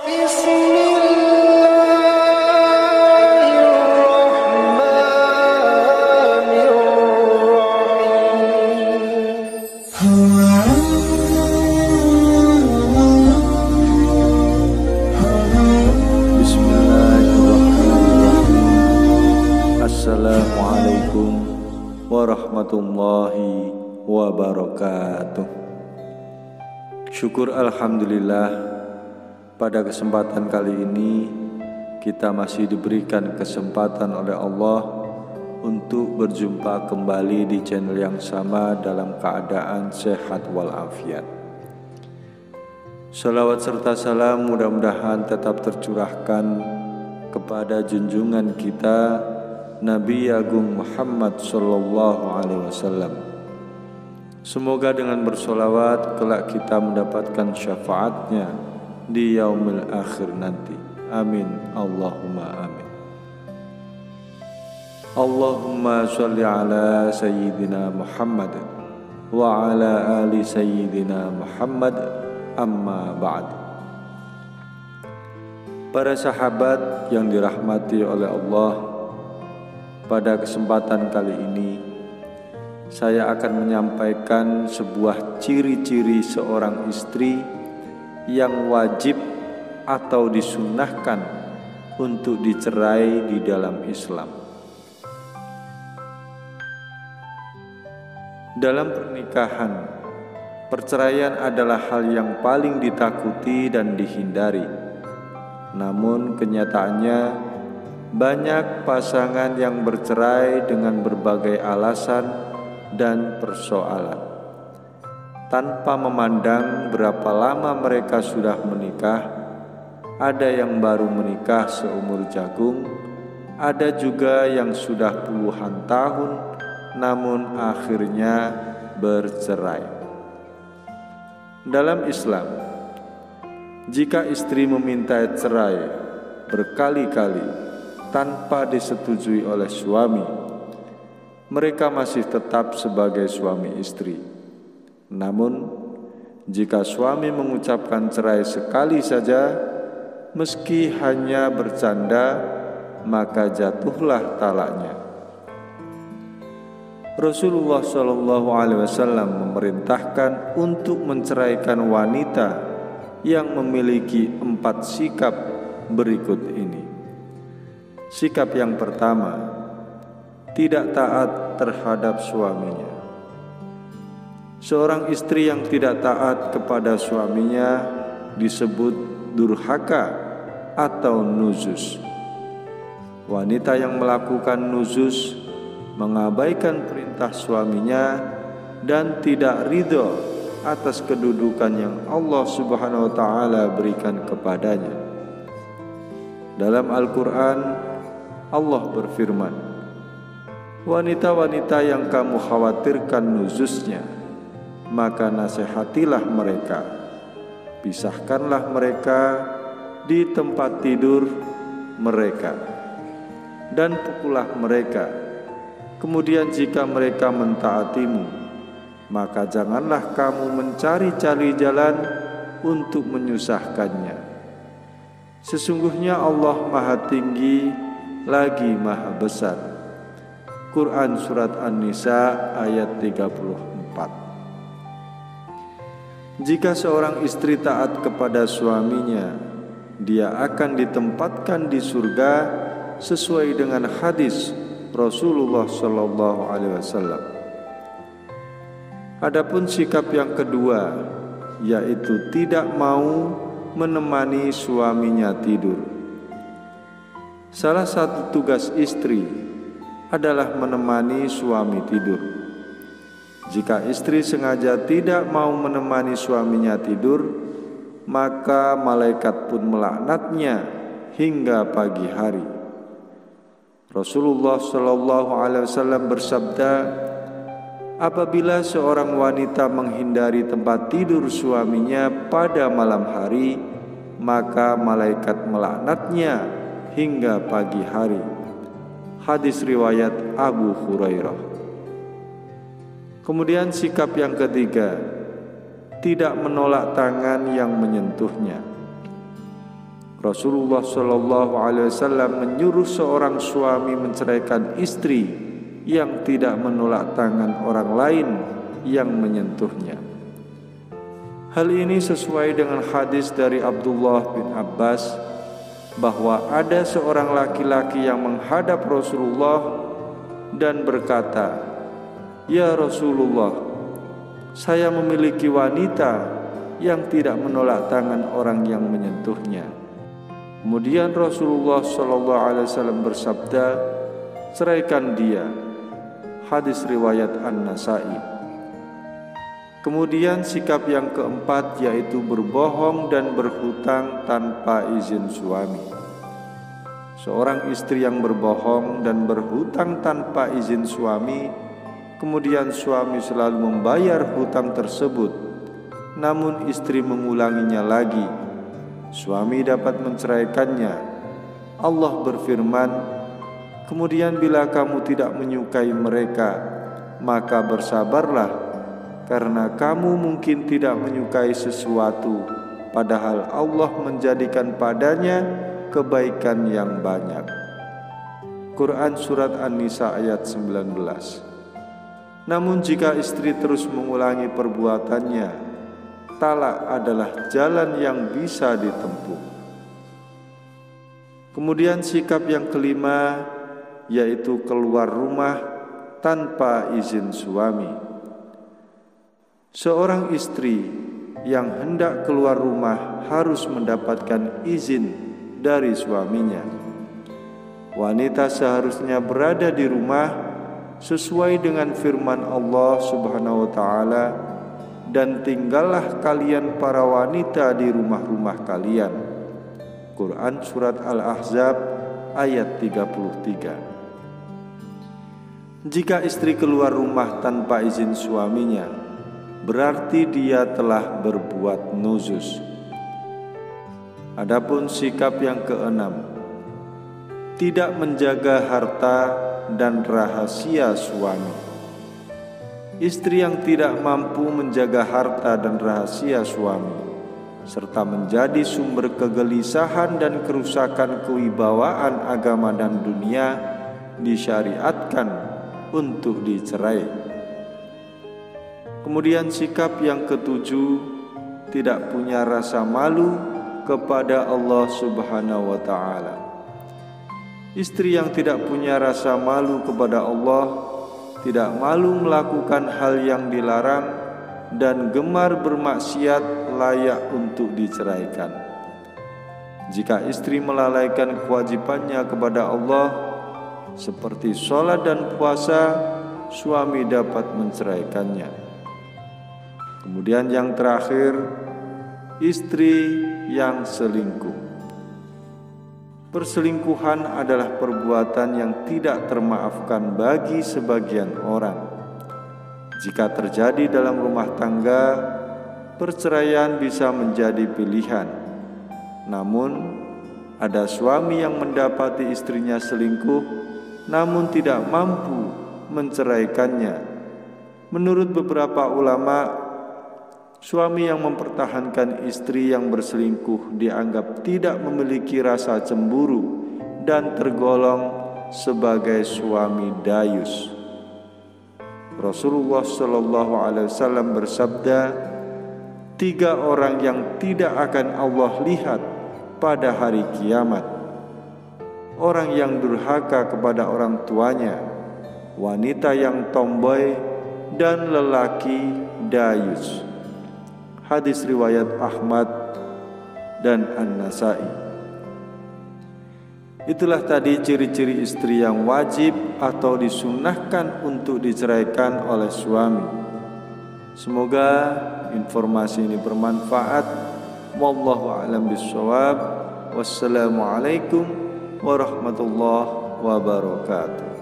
Assalamualaikum warahmatullahi wabarakatuh. Syukur alhamdulillah, pada kesempatan kali ini kita masih diberikan kesempatan oleh Allah untuk berjumpa kembali di channel yang sama dalam keadaan sehat walafiat. Salawat serta salam mudah-mudahan tetap tercurahkan kepada junjungan kita Nabi Agung Muhammad sallallahu alaihi wasallam. Semoga dengan bersolawat kelak kita mendapatkan syafaatnya di yaumil akhir nanti. Amin Allahumma amin. Allahumma sholli ala sayyidina Muhammad wa ala ali sayyidina Muhammad, amma ba'd. Para sahabat yang dirahmati oleh Allah, pada kesempatan kali ini saya akan menyampaikan sebuah ciri-ciri seorang istri yang wajib atau disunnahkan untuk dicerai di dalam Islam. Dalam pernikahan, perceraian adalah hal yang paling ditakuti dan dihindari. Namun kenyataannya banyak pasangan yang bercerai dengan berbagai alasan dan persoalan. Tanpa memandang berapa lama mereka sudah menikah, ada yang baru menikah seumur jagung, ada juga yang sudah puluhan tahun namun akhirnya bercerai. Dalam Islam, jika istri meminta cerai berkali-kali tanpa disetujui oleh suami, mereka masih tetap sebagai suami istri. Namun, jika suami mengucapkan cerai sekali saja, meski hanya bercanda, maka jatuhlah talaknya. Rasulullah SAW memerintahkan untuk menceraikan wanita yang memiliki 4 sikap berikut ini. Sikap yang pertama, tidak taat terhadap suaminya. Seorang istri yang tidak taat kepada suaminya disebut durhaka atau nuzus. Wanita yang melakukan nuzus mengabaikan perintah suaminya dan tidak ridho atas kedudukan yang Allah Subhanahu wa taala berikan kepadanya. Dalam Al-Qur'an Allah berfirman, wanita-wanita yang kamu khawatirkan nuzusnya, maka nasihatilah mereka, pisahkanlah mereka di tempat tidur mereka, dan pukullah mereka. Kemudian jika mereka mentaatimu, maka janganlah kamu mencari-cari jalan untuk menyusahkannya. Sesungguhnya Allah Maha Tinggi lagi Maha Besar. Quran Surat An-Nisa ayat 34. Jika seorang istri taat kepada suaminya, dia akan ditempatkan di surga sesuai dengan hadis Rasulullah SAW. Adapun sikap yang kedua, yaitu tidak mau menemani suaminya tidur. Salah satu tugas istri adalah menemani suami tidur. Jika istri sengaja tidak mau menemani suaminya tidur, maka malaikat pun melaknatnya hingga pagi hari. Rasulullah SAW bersabda, apabila seorang wanita menghindari tempat tidur suaminya pada malam hari, maka malaikat melaknatnya hingga pagi hari. Hadis riwayat Abu Hurairah. Kemudian sikap yang ketiga, tidak menolak tangan yang menyentuhnya. Rasulullah Shallallahu Alaihi Wasallam menyuruh seorang suami menceraikan istri yang tidak menolak tangan orang lain yang menyentuhnya. Hal ini sesuai dengan hadis dari Abdullah bin Abbas bahwa ada seorang laki-laki yang menghadap Rasulullah dan berkata, "Ya Rasulullah, saya memiliki wanita yang tidak menolak tangan orang yang menyentuhnya." Kemudian Rasulullah SAW bersabda, "Ceraikan dia." Hadis riwayat An-Nasai. Kemudian sikap yang keempat yaitu berbohong dan berhutang tanpa izin suami. Seorang istri yang berbohong dan berhutang tanpa izin suami, kemudian suami selalu membayar hutang tersebut, namun istri mengulanginya lagi, suami dapat menceraikannya. Allah berfirman, "Kemudian bila kamu tidak menyukai mereka, maka bersabarlah, karena kamu mungkin tidak menyukai sesuatu, padahal Allah menjadikan padanya kebaikan yang banyak." Quran Surat An-Nisa ayat 19. Namun jika istri terus mengulangi perbuatannya, talak adalah jalan yang bisa ditempuh. Kemudian sikap yang kelima yaitu keluar rumah tanpa izin suami. Seorang istri yang hendak keluar rumah harus mendapatkan izin dari suaminya. Wanita seharusnya berada di rumah sesuai dengan firman Allah Subhanahu wa taala, "Dan tinggallah kalian para wanita di rumah-rumah kalian." Quran Surat Al-Ahzab ayat 33. Jika istri keluar rumah tanpa izin suaminya, berarti dia telah berbuat nuzus. Adapun sikap yang keenam, tidak menjaga harta dan rahasia suami. Istri yang tidak mampu menjaga harta dan rahasia suami, serta menjadi sumber kegelisahan dan kerusakan kewibawaan agama dan dunia, disyariatkan untuk dicerai. Kemudian sikap yang ketujuh, tidak punya rasa malu kepada Allah Subhanahu wa taala. Istri yang tidak punya rasa malu kepada Allah, tidak malu melakukan hal yang dilarang dan gemar bermaksiat, layak untuk diceraikan. Jika istri melalaikan kewajibannya kepada Allah seperti sholat dan puasa, suami dapat menceraikannya. Kemudian yang terakhir, istri yang selingkuh. Perselingkuhan adalah perbuatan yang tidak termaafkan bagi sebagian orang. Jika terjadi dalam rumah tangga, perceraian bisa menjadi pilihan. Namun, ada suami yang mendapati istrinya selingkuh, namun tidak mampu menceraikannya. Menurut beberapa ulama, suami yang mempertahankan istri yang berselingkuh dianggap tidak memiliki rasa cemburu dan tergolong sebagai suami dayus. Rasulullah Shallallahu Alaihi Wasallam bersabda, 3 orang yang tidak akan Allah lihat pada hari kiamat: orang yang durhaka kepada orang tuanya, wanita yang tomboy, dan lelaki dayus. Hadis riwayat Ahmad dan An-Nasai. Itulah tadi ciri-ciri istri yang wajib atau disunnahkan untuk diceraikan oleh suami. Semoga informasi ini bermanfaat. Wallahu a'lam bishawab. Wassalamualaikum warahmatullahi wabarakatuh.